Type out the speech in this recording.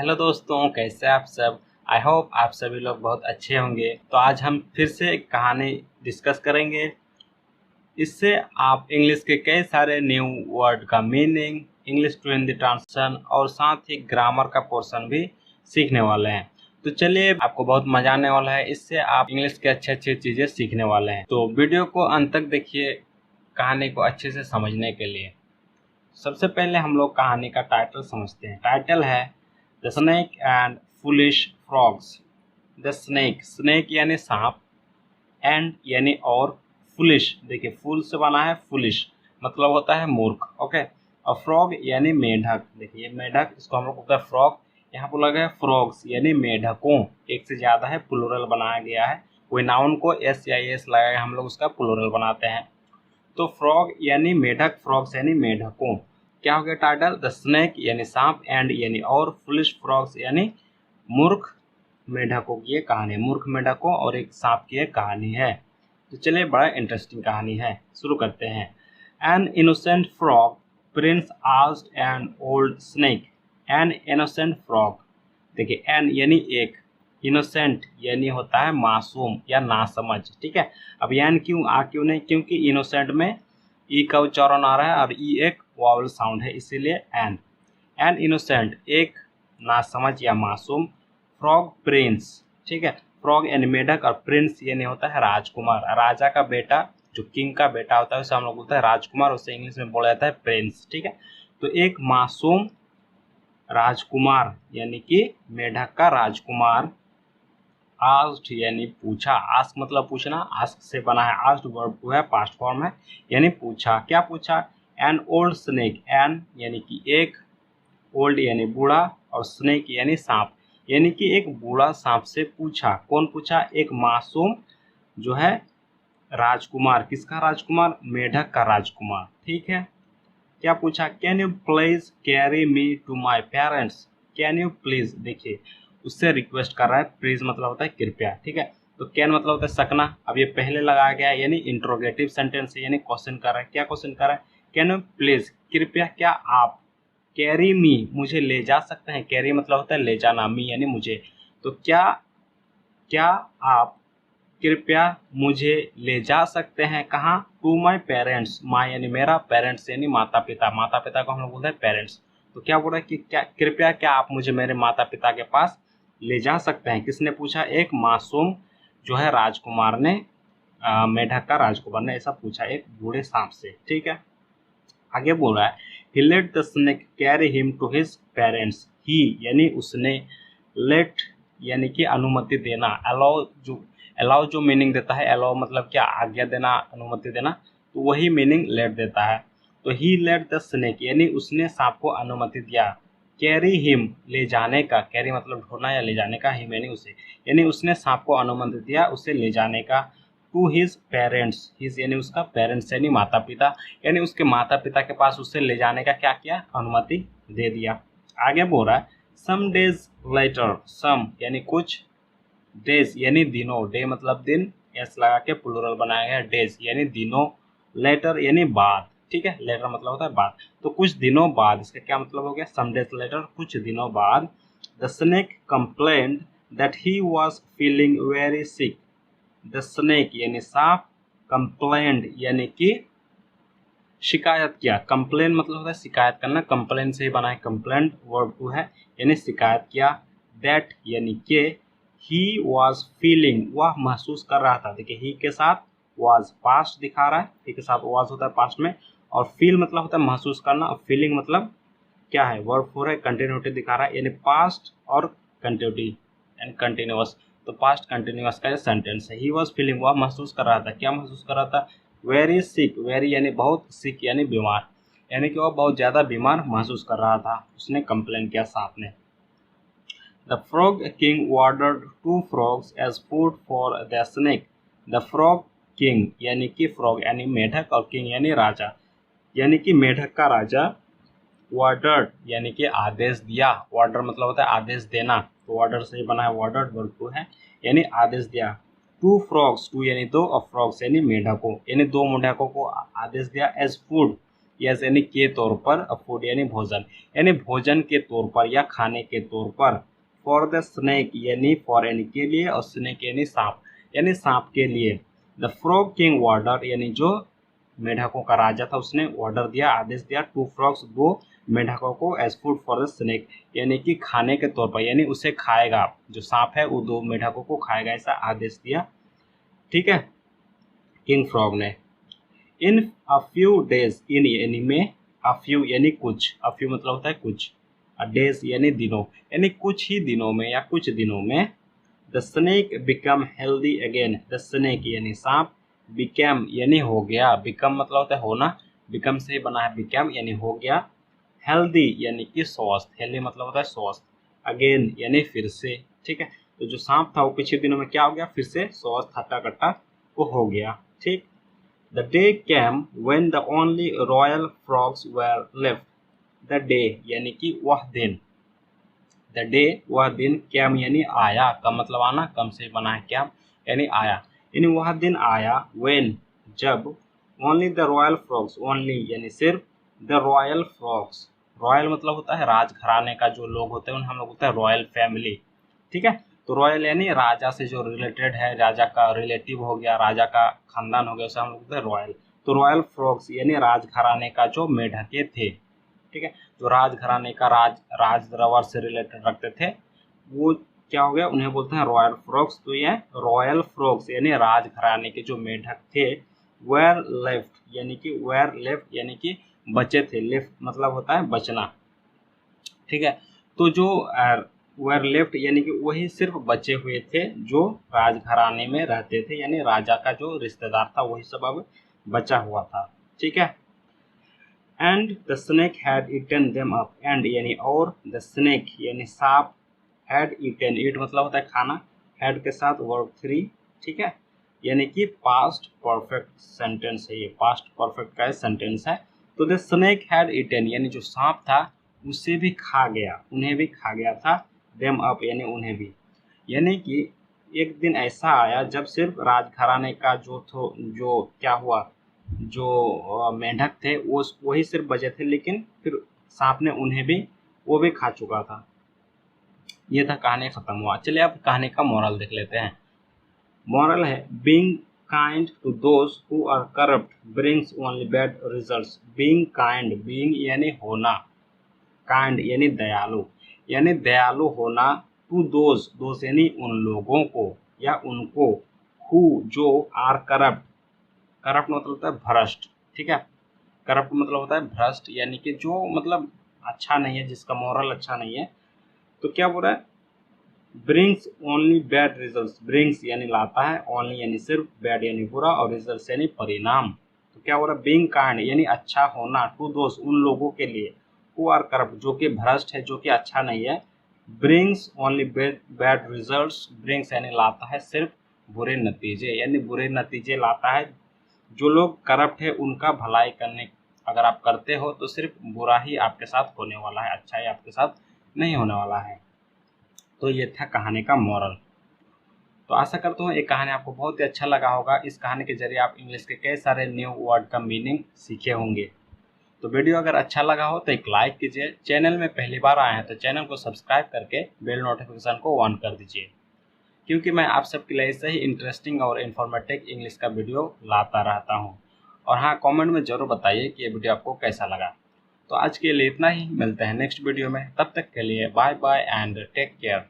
Hello दोस्तों, कैसे आप सब। आई होप आप सभी लोग बहुत अच्छे होंगे। तो आज हम फिर से एक कहानी डिस्कस करेंगे। इससे आप इंग्लिश के कई सारे न्यू वर्ड का meaning, English to Hindi translation और साथ ही ग्रामर का पोर्शन भी सीखने वाले हैं। तो चलिए, आपको बहुत मजा आने वाला है। इससे आप इंग्लिश के अच्छी अच्छी चीज़ें सीखने वाले हैं। तो वीडियो को अंत तक देखिए कहानी को अच्छे से समझने के लिए। सबसे पहले हम लोग कहानी का टाइटल समझते हैं। टाइटल है the snake and foolish frogs. The snake, snake यानी सांप, एंड यानी और, फुलिश, देखिए फुल से बना है, फुलिश मतलब होता है मूर्ख। ओके। और फ्रॉग यानी मेढक, देखिए मेढक, इसको हम लोग बोलते हैं फ्रॉग। यहाँ बोला गया है फ्रॉग्स यानी मेढकों, एक से ज्यादा है, प्लूरल बनाया गया है। कोई नाउन को एस या एस लगाए हम लोग उसका प्लूरल बनाते हैं। तो फ्रॉग यानी मेढक, फ्रॉग्स यानी मेढकों। क्या हो गया टाइटल? द स्नेक यानी सांप, एंड यानी और, फुलिश फ्रॉग्स यानी मूर्ख मेढकों की ये कहानी, मूर्ख मेढकों और एक सांप की एक कहानी है। तो चलिए, बड़ा इंटरेस्टिंग कहानी है, शुरू करते हैं। An innocent frog Prince asked an old snake. An innocent frog, देखिए एन यानी एक, इनोसेंट यानी होता है मासूम या नासमझ। ठीक है। अब एन क्यों, आ क्यों नहीं? क्योंकि इनोसेंट में ई का उच्चारण आ रहा है और ई एक वावल साउंड है, इसीलिए एन। एन इनोसेंट, एक नासमझ या मासूम, फ्रॉग प्रिंस, ठीक है। फ्रॉग यानी मेढक और प्रिंस यानी होता है राजकुमार, राजा का बेटा, जो किंग का बेटा होता है उसे हम लोग बोलते हैं राजकुमार, उसे इंग्लिश में बोला जाता है प्रिंस। ठीक है। तो एक मासूम राजकुमार यानी कि मेढक का राजकुमार, आस्क्ड यानी पूछा, आस्क मतलब पूछना, आस्क से बना है, आस्क्ड वर्ब टू है, पास्ट फॉर्म है, यानी पूछा। क्या पूछा? एन ओल्ड स्नेक, एन यानी कि एक, ओल्ड यानी बूढ़ा, और स्नेक यानी सांप, यानी कि एक बूढ़ा सांप से पूछा। कौन पूछा? एक मासूम जो है राजकुमार, किसका राजकुमार? मेढक का राजकुमार। ठीक है। क्या पूछा? Can you please carry me to my parents. Can you please, देखिए उससे रिक्वेस्ट कर रहा है, प्लीज मतलब होता है कृपया। ठीक है। तो कैन मतलब होता है सकना, अब ये पहले लगाया गया है, यानी इंट्रोगेटिव सेंटेंस है, यानी क्वेश्चन कर रहा है। क्या क्वेश्चन कर रहा है? कैन यू प्लीज, कृपया क्या आप, कैरी मी मुझे ले जा सकते हैं। कैरी मतलब होता है ले जाना, मी यानी मुझे। तो क्या क्या आप कृपया मुझे ले जा सकते हैं कहाँ? टू माई पेरेंट्स, माई यानी मेरा, पेरेंट्स यानी माता पिता, माता पिता को हम लोग बोलते हैं पेरेंट्स। तो क्या बोल रहा है कि क्या कृपया क्या आप मुझे मेरे माता पिता के पास ले जा सकते हैं? किसने पूछा? एक मासूम जो है राजकुमार ने, मेढक का राजकुमार ने ऐसा पूछा एक बूढ़े सांप से। ठीक है। आगे बोल रहा है he let the snake carry him to his parents. He यानी उसने, लेट यानी कि अनुमति देना, अलाउ जो मीनिंग देता है, अलाउ मतलब क्या? आज्ञा देना, अनुमति देना, तो वही मीनिंग लेट देता है। तो ही लेट द स्नेक यानी उसने सांप को अनुमति दिया, कैरी हिम ले जाने का, कैरी मतलब ढोना या ले जाने का, हिम यानी उसे, यानी उसने सांप को अनुमति दिया उसे ले जाने का, टू हिज पेरेंट्स, हिज यानी उसका, पेरेंट्स यानी माता पिता, यानी उसके माता पिता के पास उसे ले जाने का क्या किया? अनुमति दे दिया। आगे बोल रहा है सम डेज लेटर, सम यानी कुछ, डेज यानी दिनों, डे मतलब दिन, एस लगा के प्लूरल बनाया गया, डेज यानी दिनों, लेटर यानी बाद। ठीक है। लेटर मतलब होता है बाद, तो कुछ दिनों बाद, इसका क्या मतलब हो गया? सम डेज लेटर, कुछ दिनों बाद। The snake complained that he was feeling very sick. The snake यानी सांप, कंप्लेंड यानी कि शिकायत किया, कंप्लेन मतलब होता है शिकायत करना, कंप्लेन से ही बना है, कंप्लेंट वर्ब टू है, यानी शिकायत किया। दैट यानी के, ही वॉज फीलिंग वह महसूस कर रहा था, देखिए ही के साथ वॉज पास्ट दिखा रहा है, ही के साथ वॉज होता है पास्ट में, और फील मतलब होता है महसूस करना, और फीलिंग मतलब क्या है? वर्ब फोर है, कंटिन्यूटी दिखा रहा है, यानी पास्ट और कंटिन्यूटी एंड कंटिन्यूअस। तो पास्ट कंटिन्यूअस का ये सेंटेंस है। ही वॉज फीलिंग वह महसूस कर रहा था, क्या महसूस कर रहा था? वेरी सिक, वेरी यानी बहुत, सिक यानी बीमार, यानी कि वह बहुत ज़्यादा बीमार महसूस कर रहा था, उसने कंप्लेन किया सांप ने। The frog king ordered two frogs as food for the snake. The frog king यानी कि फ्रॉग यानी मेढक, और किंग यानी राजा, यानी कि मेढक का राजा, ऑर्डर्ड यानी कि आदेश दिया, ऑर्डर मतलब होता है आदेश देना, तो ऑर्डर से ही बना है, ऑर्डर्ड वर्ब टू है, यानी आदेश दिया। टू फ्रॉग्स, टू यानी दो, और फ्रॉग्स यानी मेढकों, यानी दो मेढकों को आदेश दिया, एज फूड यस यानी के तौर पर, फूड यानी भोजन, यानी भोजन के तौर पर या खाने के तौर पर। फॉर द स्नेक यानी फॉर यानी के लिए, और स्नेक यानी सांप के लिए। द फ्रॉग किंग ऑर्डर यानी जो मेढकों का राजा था उसने ऑर्डर दिया, आदेश दिया, 2 फ्रॉग्स 2 मेढकों को as food for the snake यानी कि खाने के तौर पर, यानी उसे खाएगा, जो सांप है वो 2 मेढकों को खाएगा, ऐसा आदेश दिया। ठीक है, किंग फ्रॉग ने। इन अ फ्यू डेज, इन यानी में, अ फ्यू यानी कुछ, अ फ्यू मतलब होता है कुछ, डेज यानी दिनों, यानी कुछ ही दिनों में या कुछ दिनों में। The snake become healthy again, the snake यानी सांप, बिकम यानी हो गया, बिकम मतलब होता है होना, बिकम से बना है बिकम यानी हो गया, हेल्दी यानी कि स्वस्थ, हेल्दी मतलब होता है स्वस्थ, अगेन यानी फिर से। ठीक है, तो जो सांप था वो पिछले दिनों में क्या हो गया, फिर से स्वस्थ हट्टा कट्टा वो हो गया। ठीक, the day came when the only royal frogs were left, the day यानी कि वह दिन, द डे वह दिन, कैम यानी आया, कम मतलब आना, कम से बना है कैम यानी आया, यानी वह दिन आया, व्हेन जब, only the royal frogs, only यानी सिर्फ, द रॉयल फ्रॉग्स, रॉयल मतलब होता है राजघराने का जो लोग होते हैं उन्हें हम लोग होता है रॉयल फैमिली। ठीक है, तो रॉयल यानी राजा से जो रिलेटेड है, राजा का रिलेटिव हो गया, राजा का खानदान हो गया, उसे हम लोग होता है रॉयल। तो रॉयल फ्रॉग्स यानी राजघराने का जो मेढके थे, ठीक है, जो राजघराने का राज दरबार से रिलेटेड रखते थे, वो क्या हो गया, उन्हें बोलते हैं रॉयल फ्रॉग्स। तो ये रॉयल फ्रॉग्स यानी राजघराने के जो मेढक थे, वेयर लेफ्ट यानी कि वेयर लेफ्ट यानी कि बचे थे, लेफ्ट मतलब होता है बचना। ठीक है, तो जो वेयर लेफ्ट यानी कि वही सिर्फ बचे हुए थे जो राजघराने में रहते थे, यानी राजा का जो रिश्तेदार था वही सब अब बचा हुआ था। ठीक है, and the snake had eaten them up, and यानी और, द स्नेक यानी सांप, हैड ईटन, ईट मतलब होता है खाना, हैड के साथ वर्ब 3। ठीक है, यानी कि पास्ट परफेक्ट सेंटेंस है, ये पास्ट परफेक्ट का सेंटेंस है। तो द स्नेक हैड ईटन यानी जो सांप था उसे भी खा गया, उन्हें भी खा गया था, देम अप यानी उन्हें भी, यानी कि एक दिन ऐसा आया जब सिर्फ राजघराने का जो क्या हुआ, जो मेंढक थे वो वही सिर्फ बचे थे, लेकिन फिर सांप ने उन्हें भी, वो भी खा चुका था। ये था, कहानी खत्म हुआ। चलिए अब कहानी का मोरल देख लेते हैं। मोरल है, being kind to those who are corrupt brings only bad results. Being kind, being यानी होना, काइंड यानी दयालु, यानी दयालु होना, टू दोज, दोज यानी उन लोगों को या उनको, हु जो, आर करप्ट, करप्ट मतलब होता है भ्रष्ट। ठीक है, करप्ट मतलब होता है भ्रष्ट, यानी कि जो मतलब अच्छा नहीं है, जिसका मोरल अच्छा नहीं है। तो क्या बोल रहा है, brings only bad results, brings यानी लाता है, ओनली यानी सिर्फ, बैड यानी बुरा, और रिजल्ट्स यानी परिणाम। तो क्या बोल रहा है, बीइंग काइंड यानी अच्छा होना, टू दोस्त उन लोगों के लिए, हु आर करप्ट जो कि भ्रष्ट है, जो कि अच्छा नहीं है, brings only bad results, brings यानी लाता है सिर्फ बुरे नतीजे, यानी बुरे नतीजे लाता है। जो लोग करप्ट है उनका भलाई करने अगर आप करते हो तो सिर्फ बुरा ही आपके साथ होने वाला है, अच्छा ही आपके साथ नहीं होने वाला है। तो ये था कहानी का मॉरल। तो आशा करता हूँ ये कहानी आपको बहुत ही अच्छा लगा होगा। इस कहानी के जरिए आप इंग्लिश के कई सारे न्यू वर्ड का मीनिंग सीखे होंगे। तो वीडियो अगर अच्छा लगा हो तो एक लाइक कीजिए, चैनल में पहली बार आए हैं तो चैनल को सब्सक्राइब करके बेल नोटिफिकेशन को ऑन कर दीजिए, क्योंकि मैं आप सबके लिए ऐसे ही इंटरेस्टिंग और इन्फॉर्मेटिव इंग्लिश का वीडियो लाता रहता हूँ। और हाँ, कमेंट में ज़रूर बताइए कि ये वीडियो आपको कैसा लगा। तो आज के लिए इतना ही, मिलते हैं नेक्स्ट वीडियो में, तब तक के लिए bye bye and take care.